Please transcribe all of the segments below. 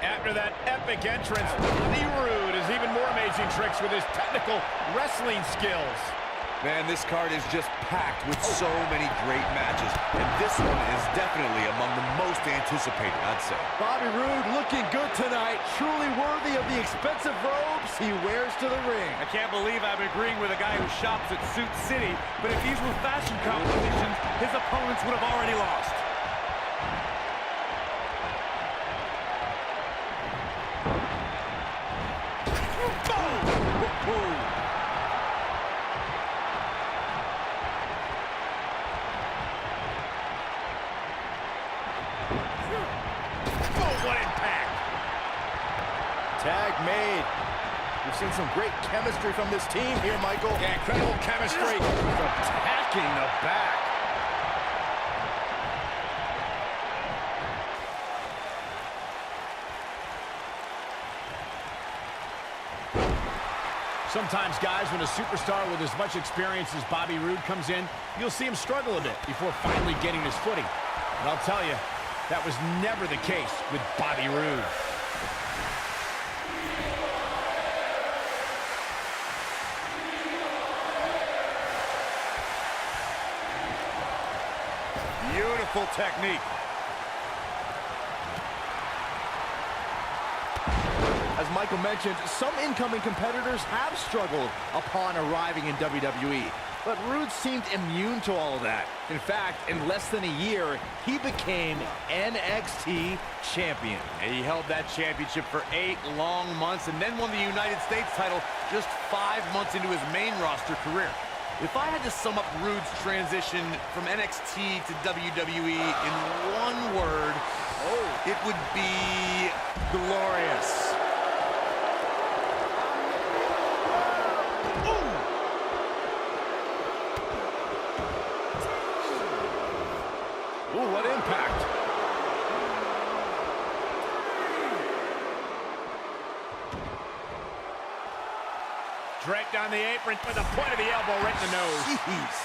After that epic entrance, Bobby Roode has even more amazing tricks with his technical wrestling skills. Man, this card is just packed with so many great matches, and this one is definitely among the most anticipated, I'd say. Bobby Roode looking good tonight, truly worthy of the expensive robes he wears to the ring. I can't believe I'm agreeing with a guy who shops at Suit City, but if these were fashion competitions, his opponents would have already lost. Tag made. We've seen some great chemistry from this team here, Michael. Yeah, incredible chemistry. Attacking the back. Sometimes, guys, when a superstar with as much experience as Bobby Roode comes in, you'll see him struggle a bit before finally getting his footing. But I'll tell you, that was never the case with Bobby Roode. Beautiful technique. As Michael mentioned, some incoming competitors have struggled upon arriving in WWE, but Roode seemed immune to all of that. In fact, in less than a year, he became NXT champion. And he held that championship for 8 long months and then won the United States title just 5 months into his main roster career. If I had to sum up Roode's transition from NXT to WWE in one word, it would be glorious. Ooh, what impact. Draped on the apron with the point of the elbow right in the nose. Jeez.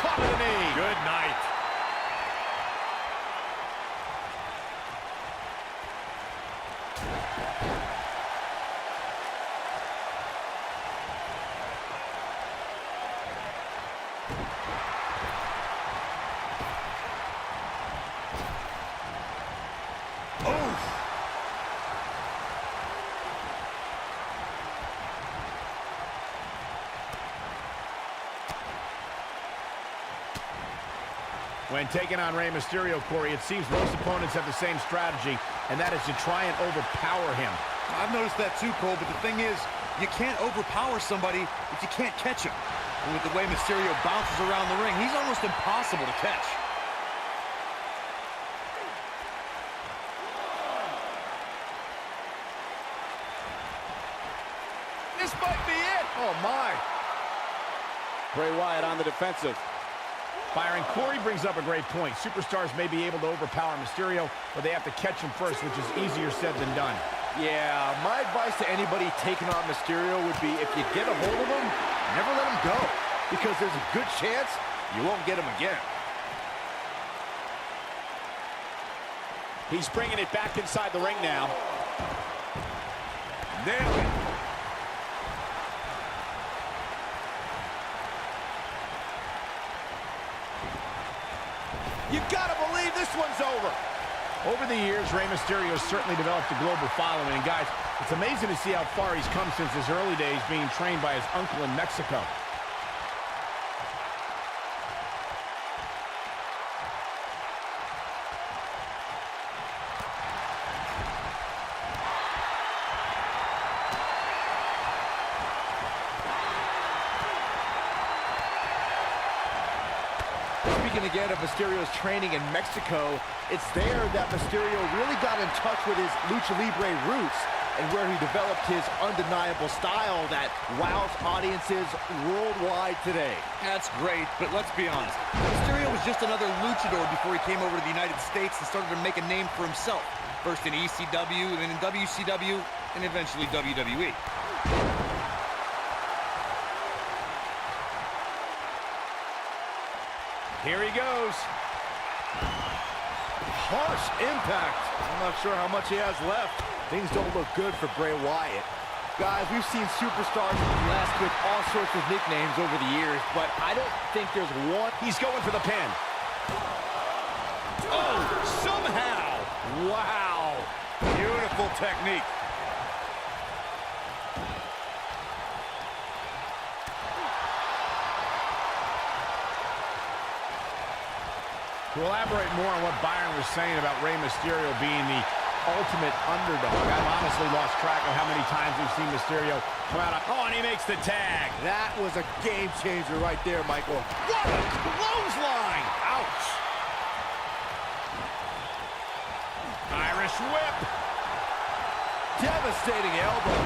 Caught with a knee. Good night. When taking on Rey Mysterio, Corey, it seems most opponents have the same strategy, and that is to try and overpower him. I've noticed that too, Cole, but the thing is, you can't overpower somebody if you can't catch him. And with the way Mysterio bounces around the ring, he's almost impossible to catch. This might be it. Oh, my. Bray Wyatt on the defensive. Byron, Corey brings up a great point. Superstars may be able to overpower Mysterio, but they have to catch him first, which is easier said than done. Yeah, my advice to anybody taking on Mysterio would be if you get a hold of him, never let him go, because there's a good chance you won't get him again. He's bringing it back inside the ring now. Nailed it. You gotta believe this one's over. Over the years, Rey Mysterio has certainly developed a global following. And guys, it's amazing to see how far he's come since his early days being trained by his uncle in Mexico. Speaking again of Mysterio's training in Mexico, it's there that Mysterio really got in touch with his lucha libre roots and where he developed his undeniable style that wows audiences worldwide today. That's great, but let's be honest. Mysterio was just another luchador before he came over to the United States and started to make a name for himself. first in ECW, then in WCW, and eventually WWE. Here he goes. Harsh impact. I'm not sure how much he has left. Things don't look good for Bray Wyatt. Guys, we've seen superstars blessed with all sorts of nicknames over the years, but I don't think there's one. He's going for the pin. Oh, somehow. Wow. Beautiful technique. To elaborate more on what Byron was saying about Rey Mysterio being the ultimate underdog, I've honestly lost track of how many times we've seen Mysterio come out. Oh, and he makes the tag. That was a game changer right there, Michael. What a clothesline. Ouch. Irish whip. Devastating elbow.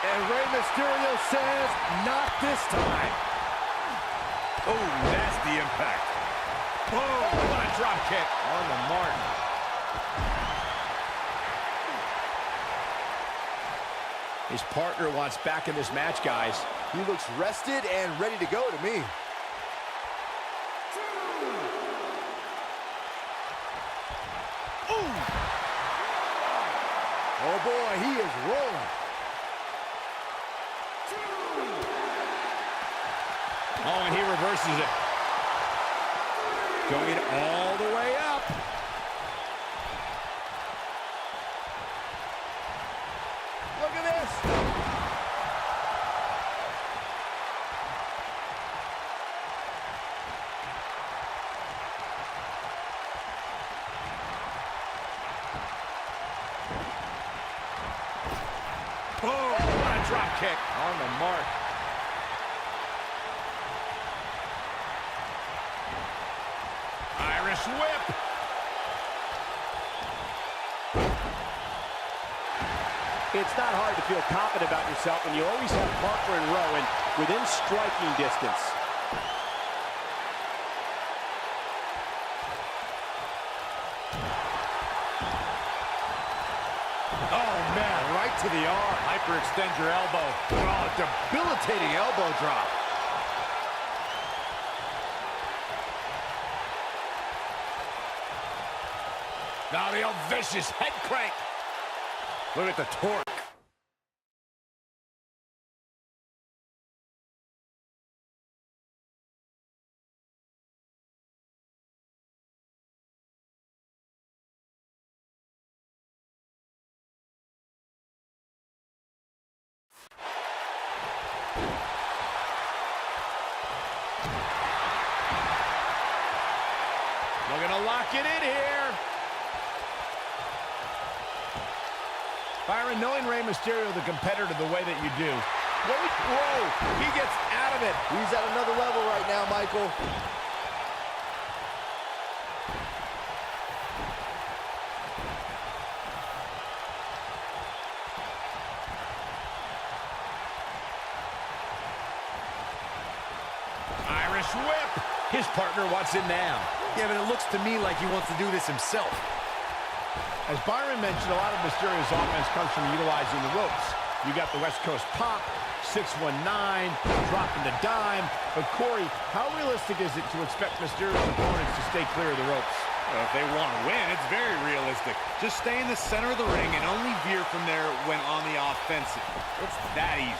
And Rey Mysterio says, not this time. Oh, nasty impact. Oh, what a drop kick. On the mark. His partner wants back in this match, guys. He looks rested and ready to go to me. Ooh. Oh boy, he is rolling. Oh, and he reverses it. Going all the way up. Look at this. Boom! What a drop kick. On the mark. Irish whip. It's not hard to feel confident about yourself when you always have Parker and Rowan within striking distance. Oh man, right to the arm. Hyperextend your elbow. Oh, debilitating elbow drop. Now the old vicious head crank. Look at the torque. Looking to lock it in here. Byron, knowing Rey Mysterio, the competitor, the way that you do. Whoa, he gets out of it. He's at another level right now, Michael. Irish whip. His partner wants in now. Yeah, but it looks to me like he wants to do this himself. As Byron mentioned, a lot of Mysterio's offense comes from utilizing the ropes. You got the West Coast pop, 619, dropping the dime. But Corey, how realistic is it to expect Mysterio's opponents to stay clear of the ropes? Well, if they want to win, it's very realistic. Just stay in the center of the ring and only veer from there when on the offensive. It's that easy.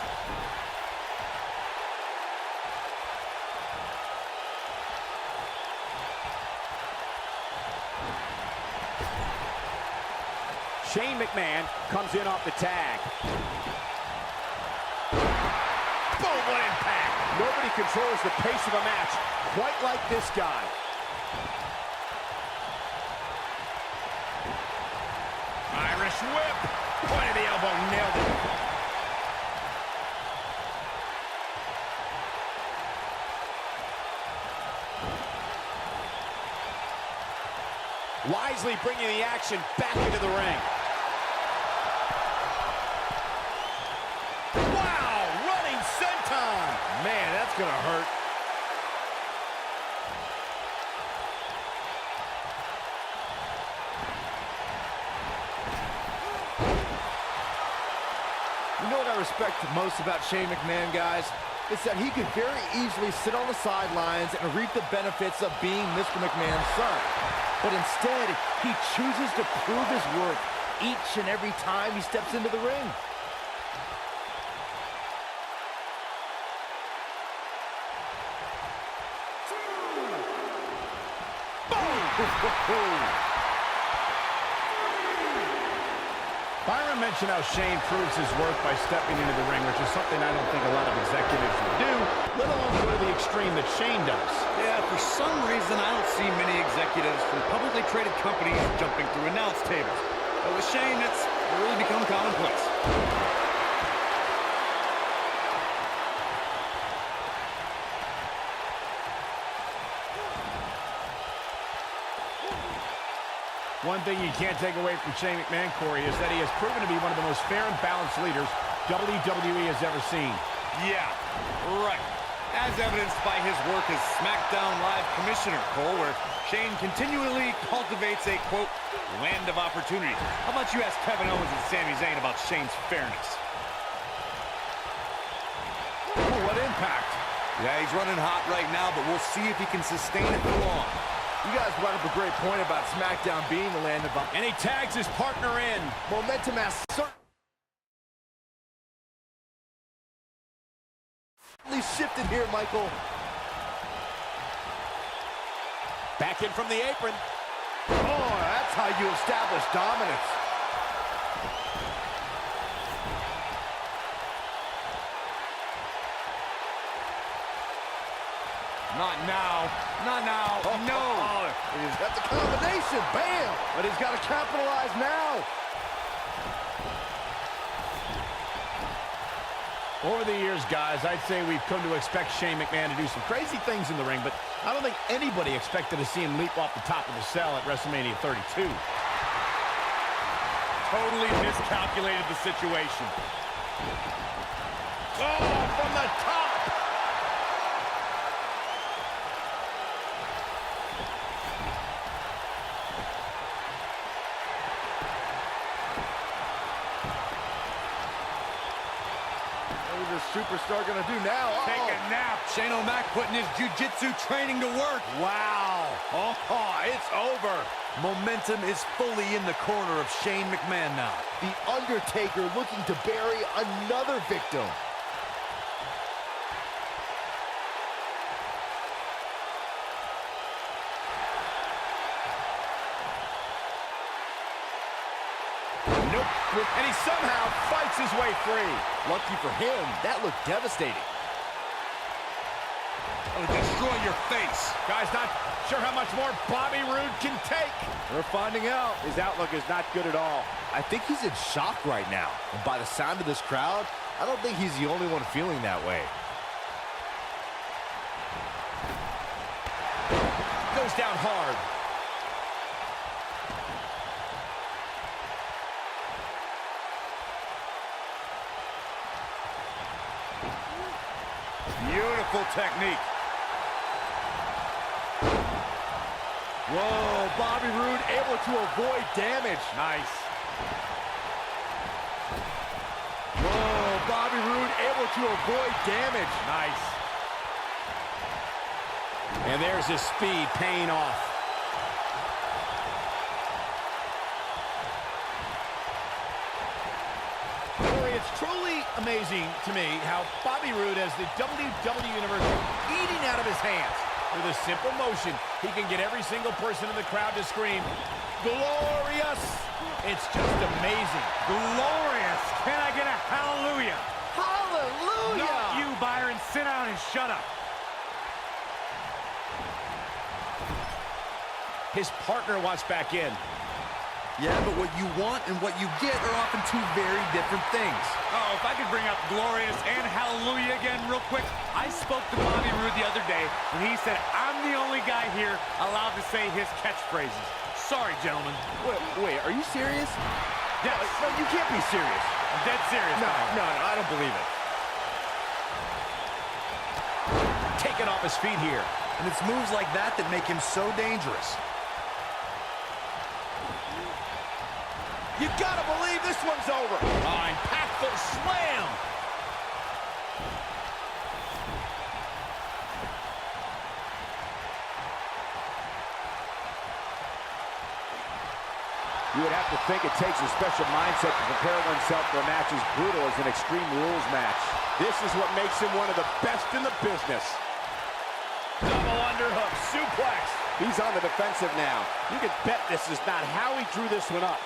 Shane McMahon comes in off the tag. Boom, what impact. Nobody controls the pace of a match quite like this guy. Irish whip. Point of the elbow, nailed it. wisely bringing the action back into the ring. Wow, running senton. Man, that's gonna hurt. You know what I respect most about Shane McMahon, guys? It's that he could very easily sit on the sidelines and reap the benefits of being Mr. McMahon's son. But instead, he chooses to prove his worth each and every time he steps into the ring. Byron mentioned how Shane proves his worth by stepping into the ring, which is something I don't think a lot of executives would do, let alone go to the extreme that Shane does. Yeah, for some reason, I don't see many executives from publicly traded companies jumping through announce tables. But with Shane, it's really become commonplace. One thing you can't take away from Shane McMahon, Corey, is that he has proven to be one of the most fair and balanced leaders WWE has ever seen. Yeah, right. As evidenced by his work as SmackDown Live Commissioner, Cole, where Shane continually cultivates a, quote, land of opportunity. How about you ask Kevin Owens and Sami Zayn about Shane's fairness? Oh, what impact. Yeah, he's running hot right now, but we'll see if he can sustain it for long. You guys brought up a great point about SmackDown being the land of And he tags his partner in. momentum has certainly shifted here, Michael. Back in from the apron. Oh, that's how you establish dominance. Not now. Not now. No. That's a combination. Bam! But he's got to capitalize now. Over the years, guys, I'd say we've come to expect Shane McMahon to do some crazy things in the ring, but I don't think anybody expected to see him leap off the top of the cell at WrestleMania 32. Totally miscalculated the situation. Oh, from the top! What is this superstar going to do now? Take a nap. Shane O'Mac putting his jiu-jitsu training to work. Wow. Oh, it's over. Momentum is fully in the corner of Shane McMahon now. The Undertaker looking to bury another victim. Nope. And he somehow fights his way free. Lucky for him, that looked devastating. It'll destroy your face. Guys, not sure how much more Bobby Roode can take. We're finding out. His outlook is not good at all. I think he's in shock right now. And by the sound of this crowd, I don't think he's the only one feeling that way. Goes down hard. Beautiful technique. Whoa, Bobby Roode able to avoid damage. Nice. Whoa, Bobby Roode able to avoid damage. Nice. And there's his speed paying off. Corey, it's truly amazing to me how Bobby Roode has the WWE Universe eating out of his hands. With a simple motion, he can get every single person in the crowd to scream, "Glorious!" It's just amazing. Glorious. Can I get a hallelujah? Hallelujah! Not you, Byron. Sit down and shut up. His partner wants back in. Yeah, but what you want and what you get are often two very different things. Oh, if I could bring up glorious and hallelujah again real quick. I spoke to Bobby Roode the other day, and he said, I'm the only guy here allowed to say his catchphrases. Sorry, gentlemen. Wait, are you serious? Yes. No, you can't be serious. I'm dead serious. No, I don't believe it. Taken off his feet here. And it's moves like that that make him so dangerous. You gotta believe this one's over. Oh, impactful slam. You would have to think it takes a special mindset to prepare oneself for a match as brutal as an Extreme Rules match. This is what makes him one of the best in the business. Double underhook, suplex. He's on the defensive now. You can bet this is not how he drew this one up.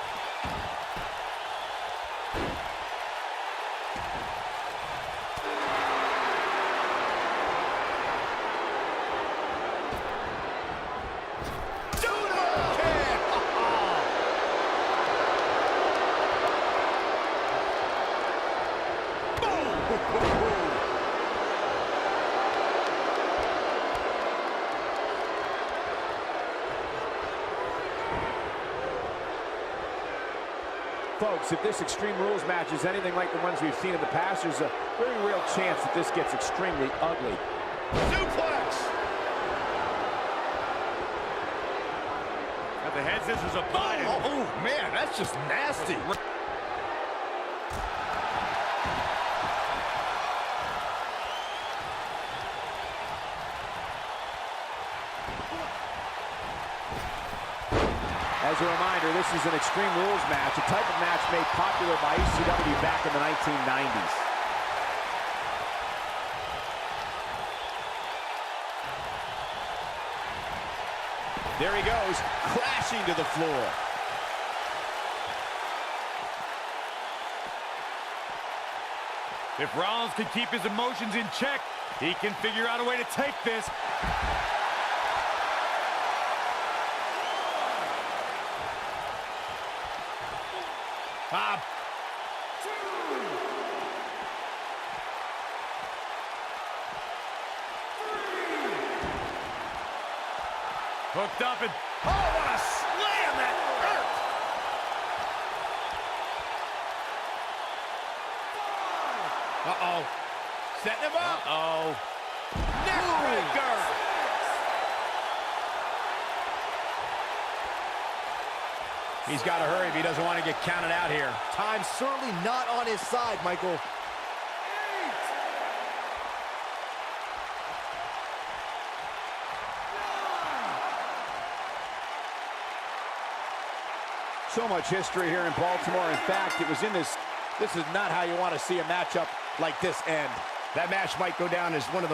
Folks, if this Extreme Rules match is anything like the ones we've seen in the past, there's a very real chance that this gets extremely ugly. Suplex. Got the head scissors applied. Oh, man, that's just nasty. As a reminder, this is an Extreme Rules match, a type of match made popular by ECW back in the 1990s. There he goes, crashing to the floor. If Rollins can keep his emotions in check, he can figure out a way to take this. Hooked up and... Oh, what a slam that hurt! Uh-oh. Setting him up. Uh-oh. Neckbreaker. He's got to hurry if he doesn't want to get counted out here. Time's certainly not on his side, Michael. So much history here in Baltimore. In fact, it was in this is not how you want to see a matchup like this end. That match might go down as one of the